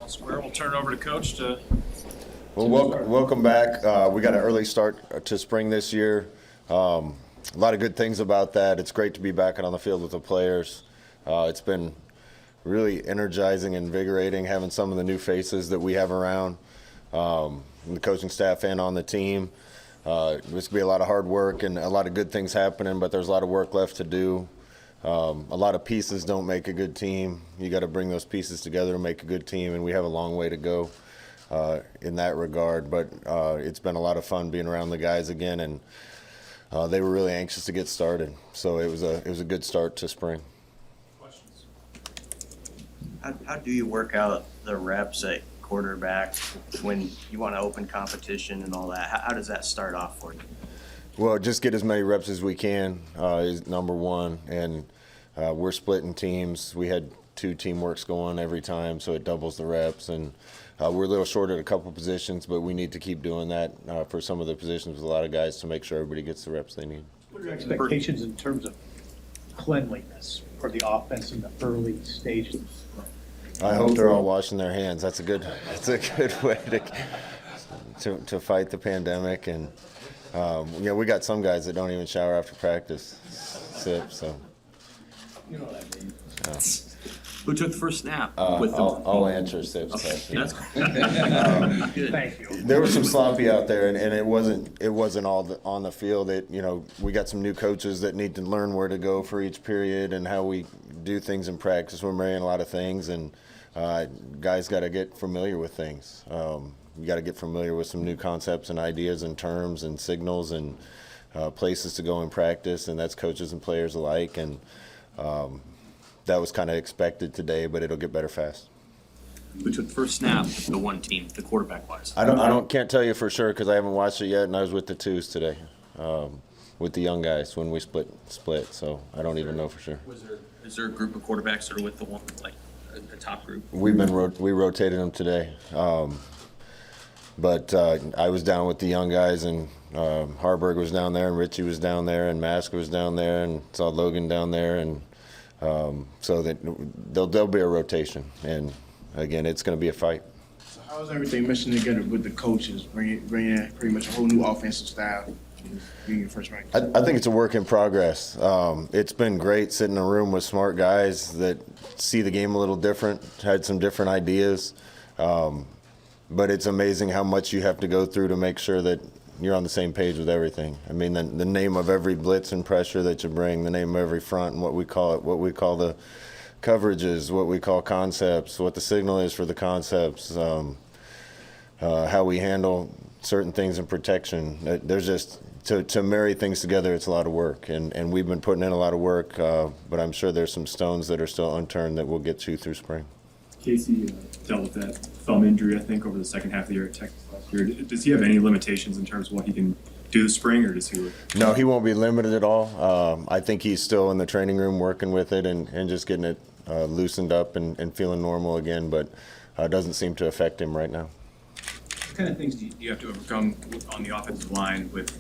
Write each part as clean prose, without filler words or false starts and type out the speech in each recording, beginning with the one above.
Square, we'll turn it over to Coach to. Well, welcome back. We got an early start to spring this year. A lot of good things about that. It's great to be back on the field with the players. It's been really energizing and invigorating having some of the new faces that we have around, the coaching staff and on the team. There's going to be a lot of hard work and a lot of good things happening, but there's a lot of work left to do. A lot of pieces don't make a good team. You got to bring those pieces together to make a good team, and we have a long way to go in that regard. But it's been a lot of fun being around the guys again, and they were really anxious to get started. So it was a good start to spring. Questions? How do you work out the reps at quarterback when you want to open competition and all that? How does that start off for you? Well, just get as many reps as we can is number one, and we're splitting teams. We had 2 teamworks going every time, so it doubles the reps, and we're a little short at a couple positions, but we need to keep doing that for some of the positions with a lot of guys to make sure everybody gets the reps they need. What are your expectations in terms of cleanliness for the offense in the early stages? I hope they're all washing their hands. That's a good way to fight the pandemic. And we got some guys that don't even shower after practice. So. You know what I mean. Who took the first snap? I'll answer Sip's question. That's good. Thank you. There was some sloppy out there, and it wasn't all on the field. We got some new coaches that need to learn where to go for each period and how we do things in practice. We're marrying a lot of things, and guys got to get familiar with things. You got to get familiar with some new concepts and ideas and terms and signals and places to go in practice, and that's coaches and players alike. And that was kind of expected today, but it'll get better fast. Who took the first snap? The one team, the quarterback-wise. Can't tell you for sure because I haven't watched it yet, and I was with the twos today, with the young guys when we split. So I don't even know for sure. Is there a group of quarterbacks that are with the one, like a top group? We rotated them today, but I was down with the young guys, and Harburg was down there, and Richie was down there, and Mask was down there, and saw Logan down there, and so that there'll be a rotation, and again, it's going to be a fight. So how is everything meshing together with the coaches, bringing in pretty much a whole new offensive style, being your first ranked? I think it's a work in progress. It's been great sitting in a room with smart guys that see the game a little different, had some different ideas, but it's amazing how much you have to go through to make sure that you're on the same page with everything. I mean, the name of every blitz and pressure that you bring, the name of every front and what we call the coverages, what we call concepts, what the signal is for the concepts, how we handle certain things in protection. There's just, to marry things together, it's a lot of work, and we've been putting in a lot of work, but I'm sure there's some stones that are still unturned that we'll get you through spring. Casey dealt with that thumb injury, I think, over the second half of the year at Texas last year. Does he have any limitations in terms of what he can do this spring, or does he? No, he won't be limited at all. I think he's still in the training room working with it and just getting it loosened up and feeling normal again, but it doesn't seem to affect him right now. What kind of things do you have to overcome on the offensive line with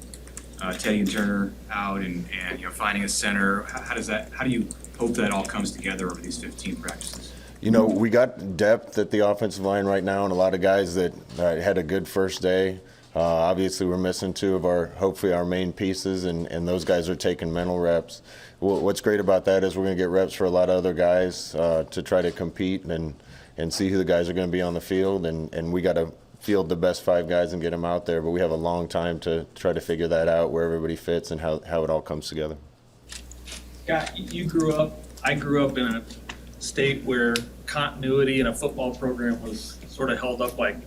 Teddy and Turner out and finding a center? How do you hope that all comes together over these 15 practices? We got depth at the offensive line right now, and a lot of guys that had a good first day. Obviously, we're missing 2 of hopefully our main pieces, and those guys are taking mental reps. What's great about that is we're going to get reps for a lot of other guys to try to compete and see who the guys are going to be on the field, and we got to field the best 5 guys and get them out there, but we have a long time to try to figure that out, where everybody fits and how it all comes together. Scott, I grew up in a state where continuity in a football program was sort of held up like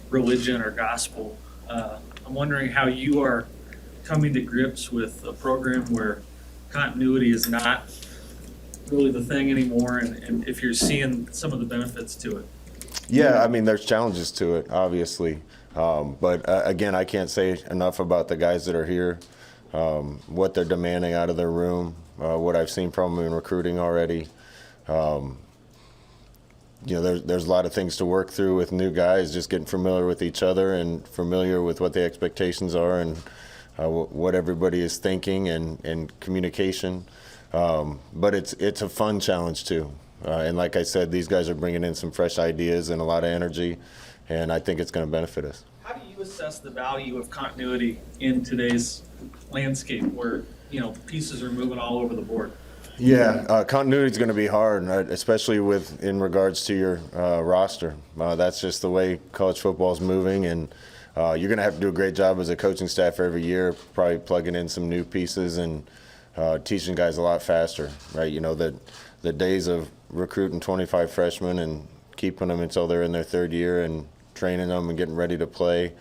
religion or gospel. I'm wondering how you are coming to grips with a program where continuity is not really the thing anymore, and if you're seeing some of the benefits to it. Yeah, I mean, there's challenges to it, obviously. But again, I can't say enough about the guys that are here, what they're demanding out of their room, what I've seen from them in recruiting already. There's a lot of things to work through with new guys, just getting familiar with each other and familiar with what the expectations are and what everybody is thinking and communication. But it's a fun challenge too. And like I said, these guys are bringing in some fresh ideas and a lot of energy, and I think it's going to benefit us. How do you assess the value of continuity in today's landscape where, pieces are moving all over the board? Yeah, continuity is going to be hard, especially in regards to your roster. That's just the way college football is moving, and you're going to have to do a great job as a coaching staff every year, probably plugging in some new pieces and teaching guys a lot faster, right? The days of recruiting 25 freshmen and keeping them until they're in their third year and training them and getting ready to play,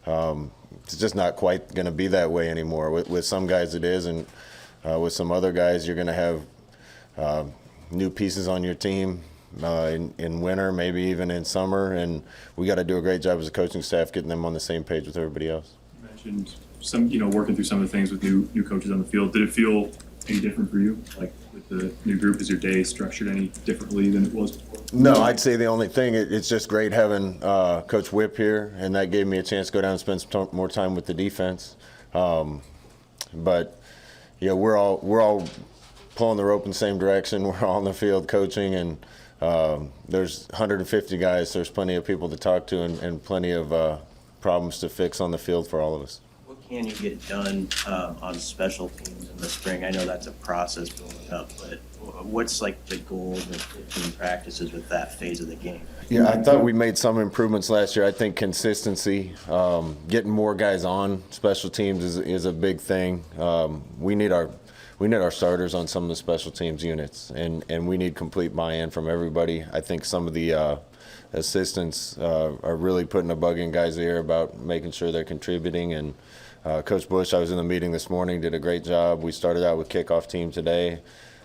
it's just not quite going to be that way anymore. With some guys it is, and with some other guys you're going to have new pieces on your team in winter, maybe even in summer, and we got to do a great job as a coaching staff getting them on the same page with everybody else. You mentioned some, working through some of the things with new coaches on the field. Did it feel any different for you? Like with the new group, is your day structured any differently than it was before? No, I'd say the only thing, it's just great having Coach Whip here, and that gave me a chance to go down and spend some more time with the defense. But we're all pulling the rope in the same direction. We're all in the field coaching, and there's 150 guys. There's plenty of people to talk to and plenty of problems to fix on the field for all of us. What can you get done on special teams in the spring? I know that's a process building up, but what's like the goal of the 15 practices with that phase of the game? Yeah, I thought we made some improvements last year. I think consistency, getting more guys on special teams is a big thing. We need our starters on some of the special teams units, and we need complete buy-in from everybody. I think some of the assistants are really putting a bug in guys' ear about making sure they're contributing. And Coach Bush, I was in the meeting this morning, did a great job. We started out with kickoff team today.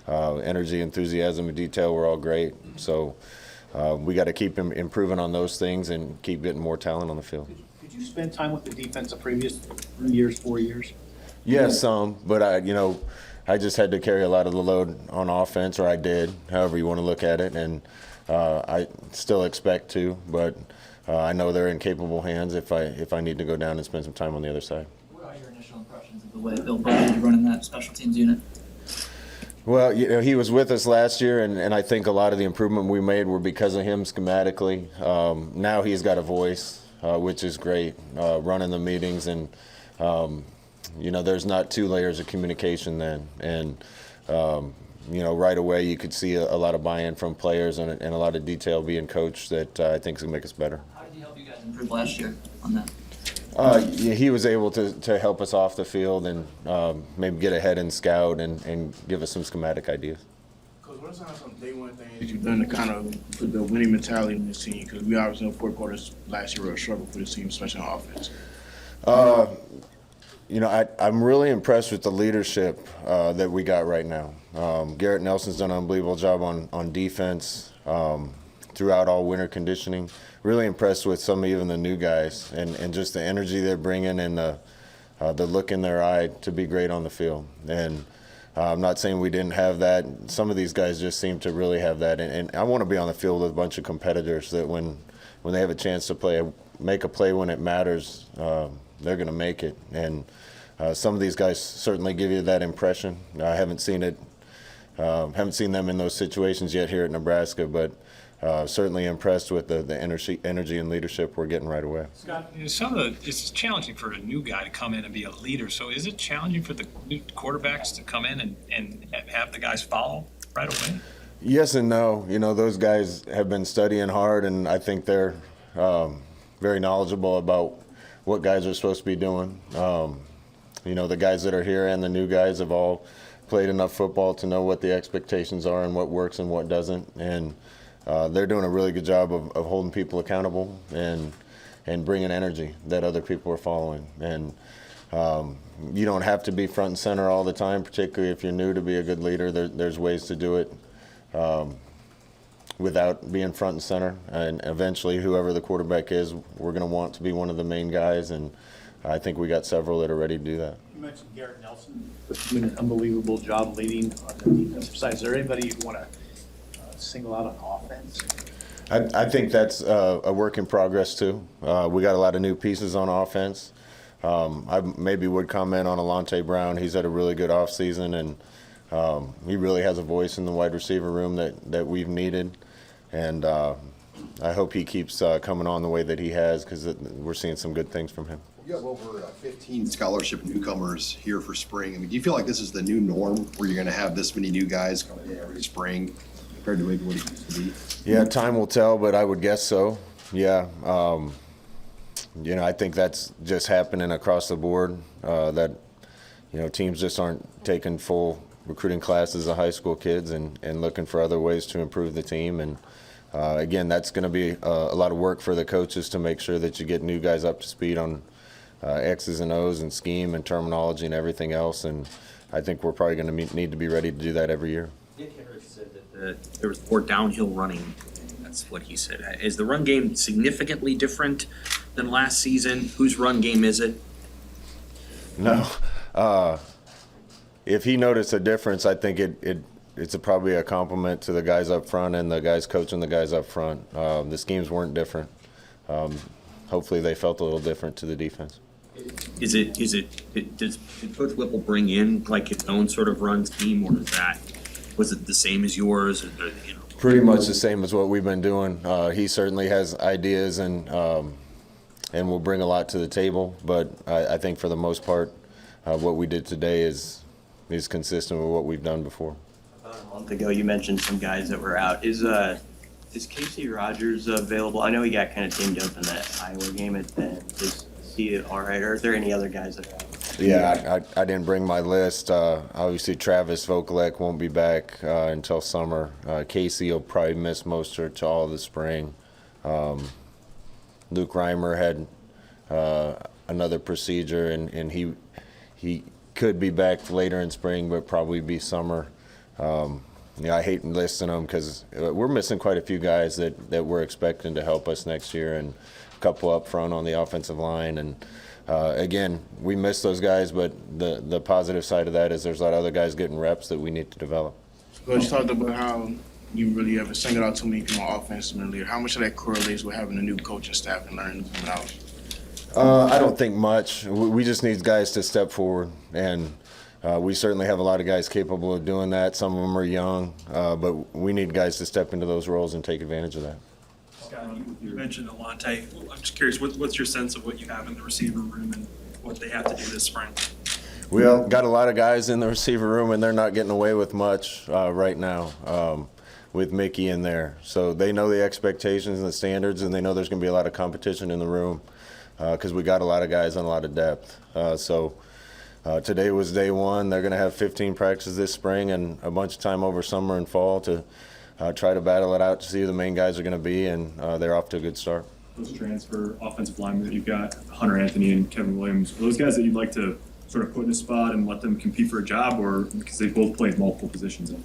Energy, enthusiasm, and detail were all great. So we got to keep improving on those things and keep getting more talent on the field. Did you spend time with the defense the previous 3 years, 4 years? Yeah, some, but I just had to carry a lot of the load on offense, or I did, however you want to look at it, and I still expect to, but I know they're in capable hands if I need to go down and spend some time on the other side. What are your initial impressions of the way Bill Bowman is running that special teams unit? Well, he was with us last year, and I think a lot of the improvement we made were because of him schematically. Now he's got a voice, which is great, running the meetings, and there's not two layers of communication then. And right away you could see a lot of buy-in from players and a lot of detail being coached that I think is going to make us better. How did he help you guys improve last year on that? He was able to help us off the field and maybe get ahead and scout and give us some schematic ideas. Coach, what are some day one things that you've done to kind of put the winning mentality in this team? Because we obviously know fourth quarters last year were a struggle for this team, especially on offense. I'm really impressed with the leadership that we got right now. Garrett Nelson's done an unbelievable job on defense throughout all winter conditioning. Really impressed with even the new guys and just the energy they're bringing and the look in their eye to be great on the field. And I'm not saying we didn't have that. Some of these guys just seem to really have that. And I want to be on the field with a bunch of competitors that when they have a chance to make a play when it matters, they're going to make it. And some of these guys certainly give you that impression. I haven't seen them in those situations yet here at Nebraska, but certainly impressed with the energy and leadership we're getting right away. Scott, it's challenging for a new guy to come in and be a leader. So is it challenging for the new quarterbacks to come in and have the guys follow right away? Yes and no. Those guys have been studying hard, and I think they're very knowledgeable about what guys are supposed to be doing. The guys that are here and the new guys have all played enough football to know what the expectations are and what works and what doesn't. And they're doing a really good job of holding people accountable and bringing energy that other people are following. And you don't have to be front and center all the time, particularly if you're new, to be a good leader. There's ways to do it without being front and center. And eventually, whoever the quarterback is, we're going to want to be one of the main guys. And I think we got several that are ready to do that. You mentioned Garrett Nelson doing an unbelievable job leading on the defensive side. Is there anybody you want to single out on offense? I think that's a work in progress too. We got a lot of new pieces on offense. I maybe would comment on Alante Brown. He's had a really good offseason, and He really has a voice in the wide receiver room that we've needed, and I hope he keeps coming on the way that he has, because we're seeing some good things from him. You have over 15 scholarship newcomers here for spring. I mean, do you feel like this is the new norm where you're going to have this many new guys coming in every spring compared to maybe what it used to be? Yeah, time will tell, but I would guess so. Yeah. I think that's just happening across the board, that, teams just aren't taking full recruiting classes of high school kids and looking for other ways to improve the team. And again, that's going to be a lot of work for the coaches to make sure that you get new guys up to speed on X's and O's and scheme and terminology and everything else. And I think we're probably going to need to be ready to do that every year. Nick Harris said that there was more downhill running. That's what he said. Is the run game significantly different than last season? Whose run game is it? No. If he noticed a difference, I think it's probably a compliment to the guys up front and the guys coaching the guys up front. The schemes weren't different. Hopefully they felt a little different to the defense. Does Coach Whipple bring in like his own sort of run scheme, or was it the same as yours? Or, Pretty much the same as what we've been doing. He certainly has ideas and will bring a lot to the table, but I think for the most part, what we did today is consistent with what we've done before. About a month ago, you mentioned some guys that were out. Is Casey Rogers available? I know he got kind of teamed up in that Iowa game at Penn. Is he all right, or are there any other guys that are out? Yeah, I didn't bring my list. Obviously, Travis Vokalek won't be back until summer. Casey will probably miss most or to all of the spring. Luke Reimer had another procedure, and he could be back later in spring, but probably be summer. I hate listing them because we're missing quite a few guys that we're expecting to help us next year, and a couple up front on the offensive line. And again, we miss those guys, but the positive side of that is there's a lot of other guys getting reps that we need to develop. Coach talked about how you really haven't singled out too many people on offense earlier. How much of that correlates with having a new coaching staff and learning coming out? I don't think much. We just need guys to step forward, and we certainly have a lot of guys capable of doing that. Some of them are young, but we need guys to step into those roles and take advantage of that. Scott, you mentioned Alante. I'm just curious, what's your sense of what you have in the receiver room and what they have to do this spring? We got a lot of guys in the receiver room, and they're not getting away with much right now with Mickey in there. So they know the expectations and the standards, and they know there's going to be a lot of competition in the room because we got a lot of guys and a lot of depth. Today was day one. They're going to have 15 practices this spring and a bunch of time over summer and fall to try to battle it out to see who the main guys are going to be, and they're off to a good start. Those transfer offensive linemen that you've got, Hunter Anthony and Kevin Williams, are those guys that you'd like to sort of put in a spot and let them compete for a job, or because they both played multiple positions in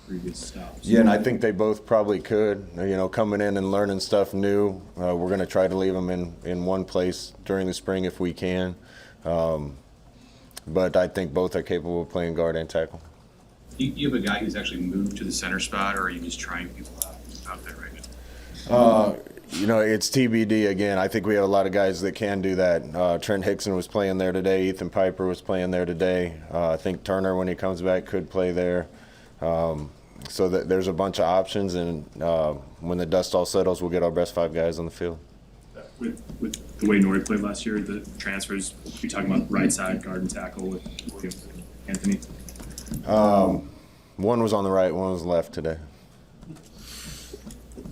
previous stops? Yeah, and I think they both probably could. Coming in and learning stuff new, we're going to try to leave them in one place during the spring if we can. But I think both are capable of playing guard and tackle. You have a guy who's actually moved to the center spot, or are you just trying people out there right now? It's TBD again. I think we have a lot of guys that can do that. Trent Hickson was playing there today. Ethan Piper was playing there today. I think Turner, when he comes back, could play there. So there's a bunch of options, and when the dust all settles, we'll get our best 5 guys on the field. With the way Nori played last year, the transfers, you're talking about right side guard and tackle with Williams and Anthony? One was on the right, one was left today.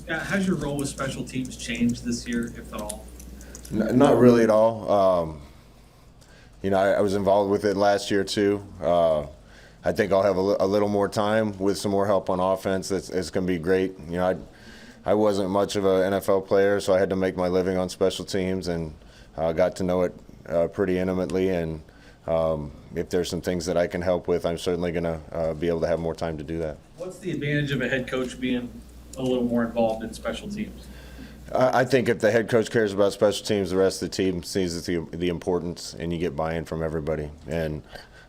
How's your role with special teams changed this year, if at all? Not really at all. I was involved with it last year too. I think I'll have a little more time with some more help on offense. It's going to be great. I wasn't much of an NFL player, so I had to make my living on special teams, and got to know it pretty intimately. And if there's some things that I can help with, I'm certainly going to be able to have more time to do that. What's the advantage of a head coach being a little more involved in special teams? I think if the head coach cares about special teams, the rest of the team sees the importance, and you get buy-in from everybody. And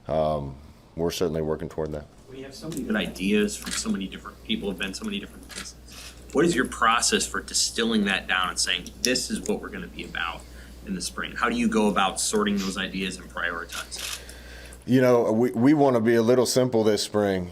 we're certainly working toward that. We have so many good ideas from so many different people, have been so many different places. What is your process for distilling that down and saying, this is what we're going to be about in the spring? How do you go about sorting those ideas and prioritizing? You know, we want to be a little simple this spring.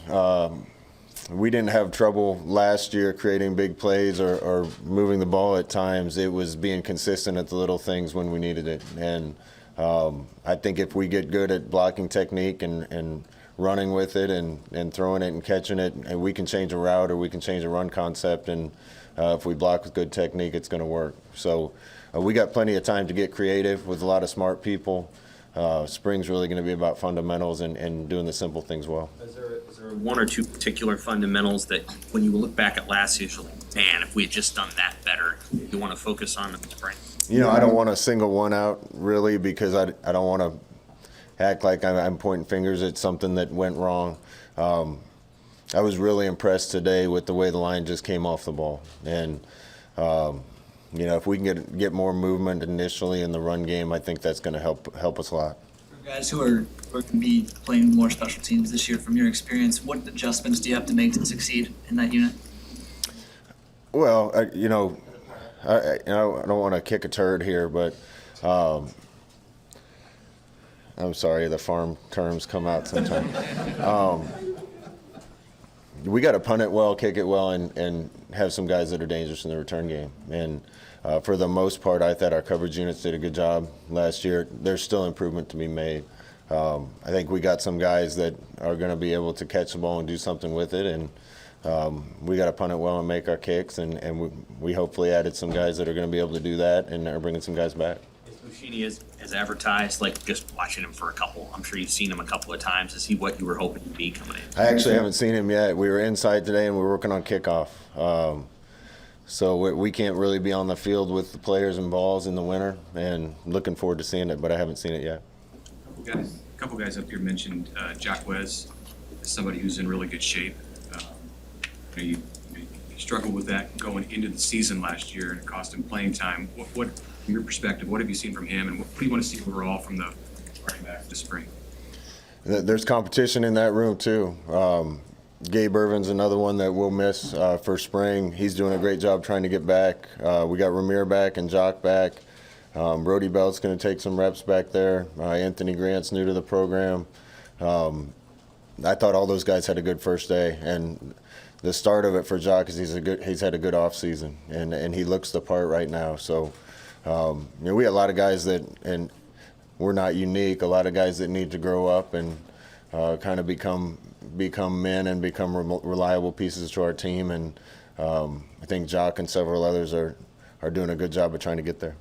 We didn't have trouble last year creating big plays or moving the ball at times. It was being consistent at the little things when we needed it. And I think if we get good at blocking technique and running with it and throwing it and catching it, and we can change a route or we can change a run concept. And if we block with good technique, it's going to work. So we got plenty of time to get creative with a lot of smart people. Spring's really going to be about fundamentals and doing the simple things well. Is there one or two particular fundamentals that, when you look back at last year, you're like, man, if we had just done that better, you want to focus on in the spring? You know, I don't want to single one out really because I don't want to act like I'm pointing fingers at something that went wrong. I was really impressed today with the way the line just came off the ball. And, you know, if we can get more movement initially in the run game, I think that's going to help us a lot. For guys who are going to be playing more special teams this year, from your experience, what adjustments do you have to make to succeed in that unit? Well, you know, I don't want to kick a turd here, but I'm sorry, the farm terms come out sometimes. We got to punt it well, kick it well, and have some guys that are dangerous in the return game. And for the most part, I thought our coverage units did a good job last year. There's still improvement to be made. I think we got some guys that are going to be able to catch the ball and do something with it, and we got to punt it well and make our kicks. And we hopefully added some guys that are going to be able to do that and are bringing some guys back. Bushini is advertised, like just watching him for a couple, I'm sure you've seen him a couple of times. Is he what you were hoping to be coming in? I actually haven't seen him yet. We were inside today and we were working on kickoff. So we can't really be on the field with the players and balls in the winter, and looking forward to seeing it, but I haven't seen it yet. A couple guys up here mentioned Jacques as somebody who's in really good shape. You struggled with that going into the season last year and it cost him playing time. What from your perspective, what have you seen from him, and what do you want to see overall from the running back this spring? There's competition in that room too. Gabe Irvin's another one that we'll miss for spring. He's doing a great job trying to get back. We got Ramir back and Jock back. Brody Belt's going to take some reps back there. Anthony Grant's new to the program. I thought all those guys had a good first day, and the start of it for Jock is he's had a good off season, and he looks the part right now. So you know, we have a lot of guys that, and we're not unique, a lot of guys that need to grow up and kind of become men and become reliable pieces to our team. And I think Jock and several others are doing a good job of trying to get there.